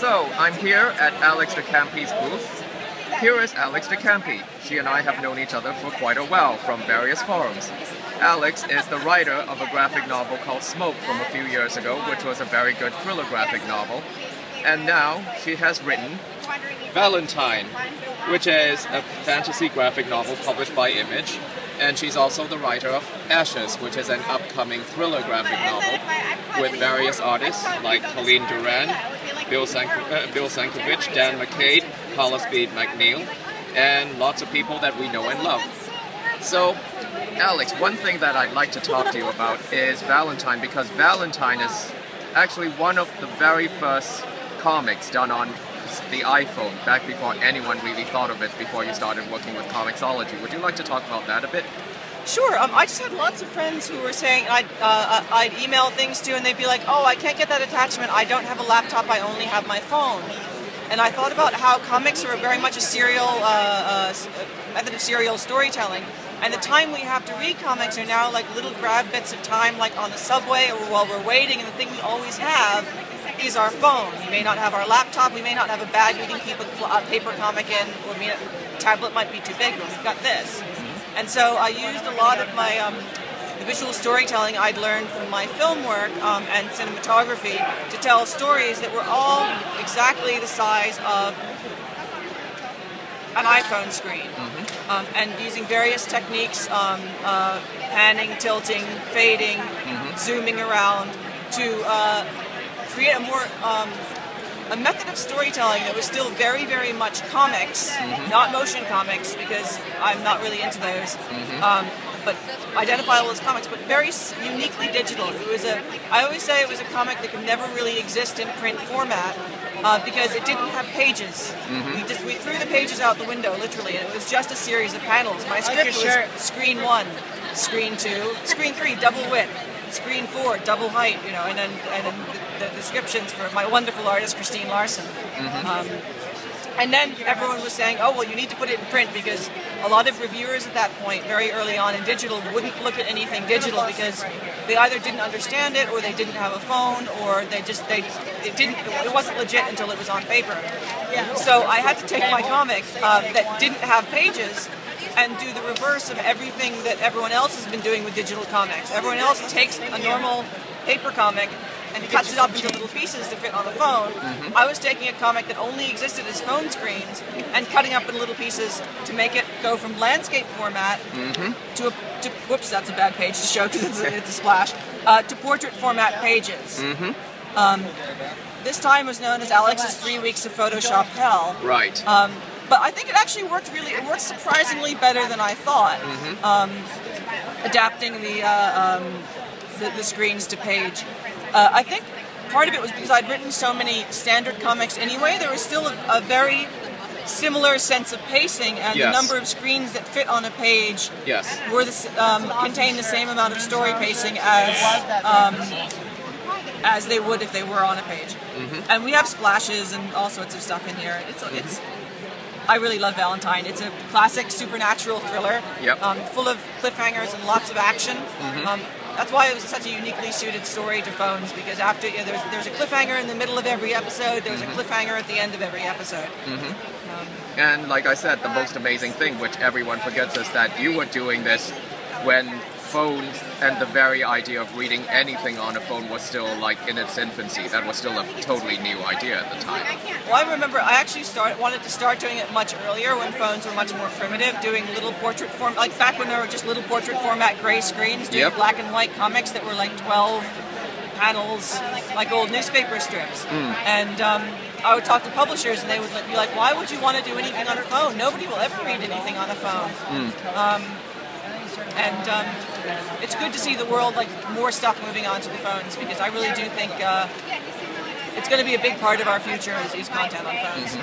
So, I'm here at Alex de Campi's booth. Here is Alex de Campi. She and I have known each other for quite a while from various forums. Alex is the writer of a graphic novel called Smoke from a few years ago, which was a very good thriller graphic novel. And now she has written Valentine, which is a fantasy graphic novel published by Image. And she's also the writer of Ashes, which is an upcoming thriller graphic novel with various artists like Colleen Duran, Bill Sankovic, Dan McCade, Paula Speed McNeil, and lots of people that we know and love. So, Alex, one thing that I'd like to talk to you about is Valentine, because Valentine is actually one of the very first comics done on the iPhone, back before anyone really thought of it, before you started working with Comixology. Would you like to talk about that a bit? Sure. I just had lots of friends who were saying, I'd email things to, and they'd be like, oh, I can't get that attachment, I don't have a laptop, I only have my phone. And I thought about how comics are very much a serial method of serial storytelling. And the time we have to read comics are now like little grab bits of time, like on the subway or while we're waiting, and the thing we always have is our phone. We may not have our laptop, we may not have a bag we can keep a paper comic in, or a tablet might be too big, but we've got this. And so I used a lot of my the visual storytelling I'd learned from my film work and cinematography to tell stories that were all exactly the size of an iPhone screen. And using various techniques, panning, tilting, fading, zooming around to create a method of storytelling that was still very, very much comics, not motion comics, because I'm not really into those, but identifiable as comics, but very uniquely digital. It was I always say it was a comic that could never really exist in print format because it didn't have pages. We threw the pages out the window, literally, and it was just a series of panels. My script was screen 1, screen 2, screen 3, double width, screen 4, double height, you know, and then the descriptions for my wonderful artist Christine Larson. And then everyone was saying, oh, well, you need to put it in print, because a lot of reviewers at that point, very early on in digital, wouldn't look at anything digital because they either didn't understand it, or they didn't have a phone, or it wasn't legit until it was on paper. So I had to take my comic that didn't have pages and do the reverse of everything that everyone else has been doing with digital comics. Everyone else takes a normal paper comic and cuts it up into little pieces to fit on a phone. I was taking a comic that only existed as phone screens and cutting up in little pieces to make it go from landscape format to whoops, that's a bad page to show because it's a splash, to portrait format pages. This time was known as Alex's 3 weeks of Photoshop hell. Right. But I think it actually worked surprisingly better than I thought. Adapting the screens to page. I think part of it was because I'd written so many standard comics anyway. There was still a very similar sense of pacing, and the number of screens that fit on a page were contained the same amount of story pacing as they would if they were on a page. And we have splashes and all sorts of stuff in here. I really love Valentine. It's a classic supernatural thriller, full of cliffhangers and lots of action. That's why it was such a uniquely suited story to phones, because after there's a cliffhanger in the middle of every episode, there's a cliffhanger at the end of every episode. And like I said, the most amazing thing, which everyone forgets, is that you were doing this when phones and the very idea of reading anything on a phone was still like in its infancy. That was still a totally new idea at the time. Well, I remember I actually wanted to start doing it much earlier, when phones were much more primitive, doing little portrait form, like back when there were just little portrait format gray screens, doing black and white comics that were like 12 panels, like old newspaper strips. And I would talk to publishers, and they would be like, why would you want to do anything on a phone? Nobody will ever read anything on a phone. And it's good to see the world, like, more stuff moving on to the phones, because I really do think it's going to be a big part of our future is content on phones.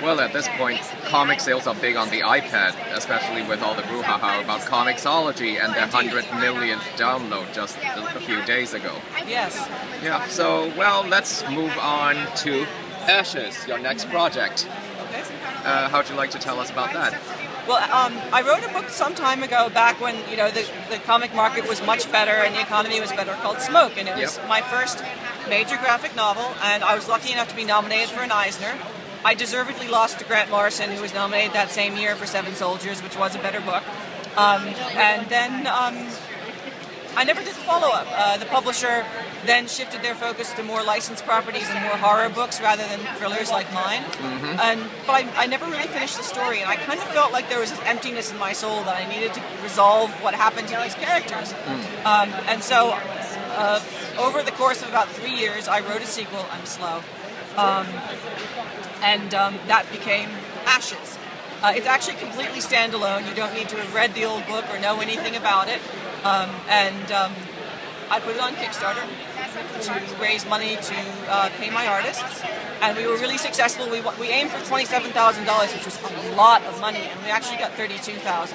Well, at this point, comic sales are big on the iPad, especially with all the brouhaha about Comixology and their 100 millionth download just a few days ago. Yes. Yeah, so, well, let's move on to Ashes, your next project. Okay. How'd you like to tell us about that? Well, I wrote a book some time ago, back when the comic market was much better and the economy was better, called Smoke, and it was my first major graphic novel, and I was lucky enough to be nominated for an Eisner. I deservedly lost to Grant Morrison, who was nominated that same year for Seven Soldiers, which was a better book. And then I never did follow-up. The publisher then shifted their focus to more licensed properties and more horror books rather than thrillers like mine. But I never really finished the story, and I kind of felt like there was this emptiness in my soul that I needed to resolve what happened to these characters. And so over the course of about 3 years, I wrote a sequel. I'm slow. And that became Ashes. It's actually completely standalone. You don't need to have read the old book or know anything about it. I put it on Kickstarter to raise money to pay my artists, and we were really successful. We aimed for $27,000, which was a lot of money, and we actually got $32,000.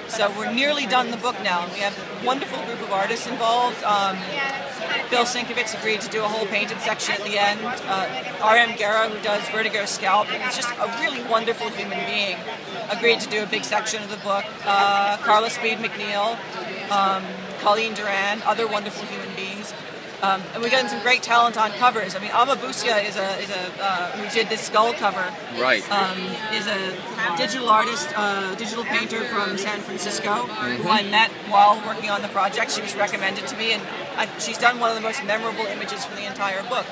So we're nearly done the book now, and we have a wonderful group of artists involved. Bill Sienkiewicz agreed to do a whole painted section at the end. R.M. Guerra, who does Vertigo Scalp, and it's just a really wonderful human being, agreed to do a big section of the book. Carla Speed McNeil, Colleen Duran, other wonderful human beings. And we're getting some great talent on covers. I mean, Ava Busia who did this skull cover. Right. Is a digital artist, digital painter from San Francisco, who I met while working on the project. She was recommended to me, and she's done one of the most memorable images for the entire book.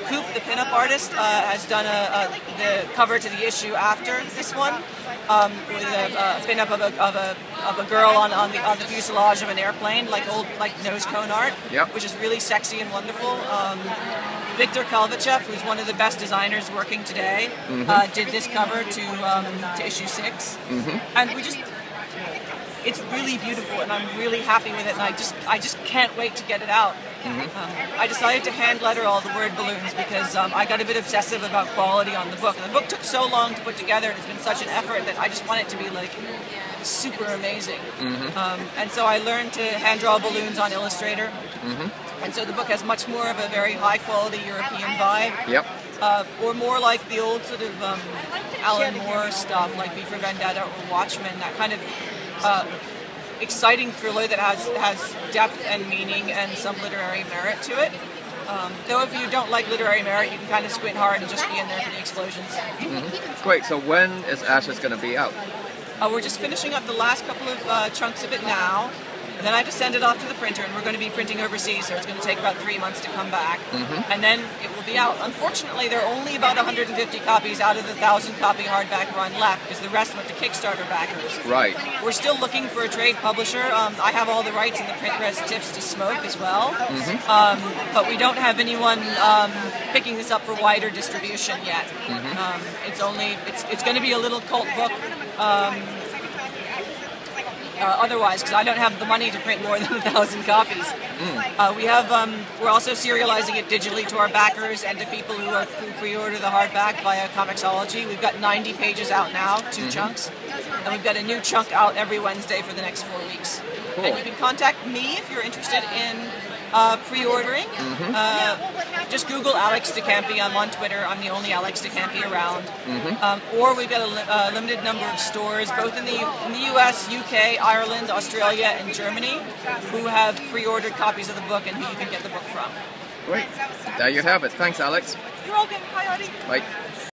Coop, the pinup artist, has done the cover to the issue after this one, with a pinup of a girl on the fuselage of an airplane, like old nose cone art, which is really sexy and wonderful. Victor Kalvachev, who's one of the best designers working today, did this cover to issue 6, and it's really beautiful, and I'm really happy with it, and I just can't wait to get it out. I decided to hand letter all the word balloons because I got a bit obsessive about quality on the book, and the book took so long to put together, and it's been such an effort that I just want it to be like super amazing. And so I learned to hand draw balloons on Illustrator, and so the book has much more of a very high quality European vibe. Or more like the old sort of Alan Moore stuff, like V for Vendetta or Watchmen, that kind of exciting thriller that has depth and meaning and some literary merit to it. Though if you don't like literary merit, you can kind of squint hard and just be in there for the explosions. Great, so when is Ashes going to be out? We're just finishing up the last couple of chunks of it now. And then I have to send it off to the printer, and we're going to be printing overseas, so it's going to take about 3 months to come back. And then it will be out. Unfortunately, there are only about 150 copies out of the 1,000-copy hardback run left, because the rest went to Kickstarter backers. Right. We're still looking for a trade publisher. I have all the rights in the print press Tips to Smoke as well. But we don't have anyone picking this up for wider distribution yet. It's going to be a little cult book. Otherwise, because I don't have the money to print more than 1,000 copies. We're also serializing it digitally to our backers and to people who pre-order the hardback via Comixology. We've got 90 pages out now, 2 chunks, and we've got a new chunk out every Wednesday for the next 4 weeks. Cool. And you can contact me if you're interested in pre-ordering. Just Google Alex de Campi. I'm on Twitter. I'm the only Alex de Campi around. Or we've got a limited number of stores, both in the US, UK, Ireland, Australia, and Germany, who have pre-ordered copies of the book and who you can get the book from. Great. There you have it. Thanks, Alex. You're welcome. Hi, Audie. Bye.